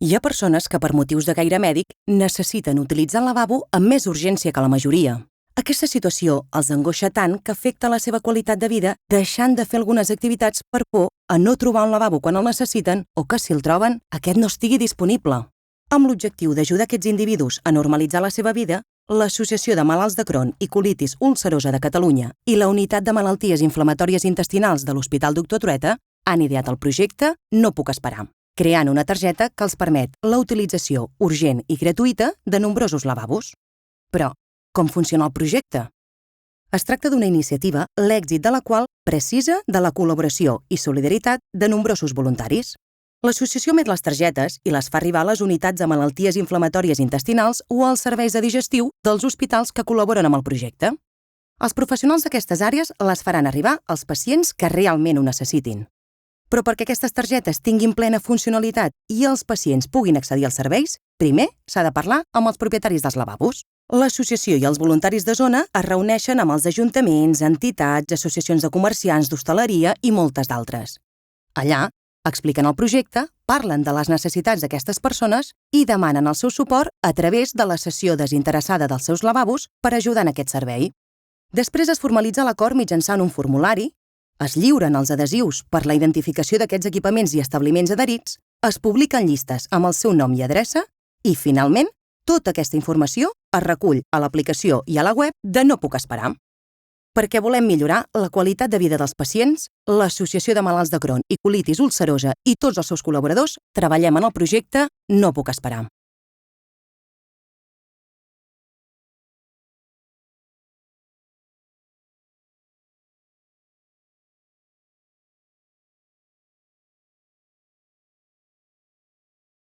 Hi ha persones que per motius de caire mèdic necessiten utilitzar el lavabo amb més urgència que la majoria. Aquesta situació els angoixa tant que afecta la seva qualitat de vida, deixant de fer algunes activitats per por a no trobar un lavabo quan el necessiten o que, si el troben, aquest no estigui disponible. Amb l'objectiu d'ajudar aquests individus a normalitzar la seva vida, l'Associació de Malalts de Crohn i Colitis Ulcerosa de Catalunya i la Unitat de Malalties Inflamatòries Intestinals de l'Hospital Doctor Trueta han ideat el projecte No puc esperar, creant una targeta que els permet la utilització urgent i gratuïta de nombrosos lavabos. Però, com funciona el projecte? Es tracta d'una iniciativa, l'èxit de la qual precisa de la col·laboració i solidaritat de nombrosos voluntaris. L'associació emet les targetes i les fa arribar a les unitats de malalties inflamatòries intestinals o als serveis de digestiu dels hospitals que col·laboren amb el projecte. Els professionals d'aquestes àrees les faran arribar als pacients que realment ho necessitin. Però perquè aquestes targetes tinguin plena funcionalitat i els pacients puguin accedir als serveis, primer s'ha de parlar amb els propietaris dels lavabos. L'associació i els voluntaris de zona es reuneixen amb els ajuntaments, entitats, associacions de comerciants, d'hostaleria i moltes d'altres. Allà, expliquen el projecte, parlen de les necessitats d'aquestes persones i demanen el seu suport a través de la cessió desinteressada dels seus lavabos per ajudar en aquest servei. Després es formalitza l'acord mitjançant un formulari, es lliuren els adhesius per la identificació d'aquests equipaments i establiments adherits, es publiquen llistes amb el seu nom i adreça i, finalment, tota aquesta informació es recull a l'aplicació i a la web de No puc esperar. Perquè volem millorar la qualitat de vida dels pacients, l'Associació de Malalts de Crohn i Colitis Ulcerosa i tots els seus col·laboradors treballem en el projecte No puc esperar.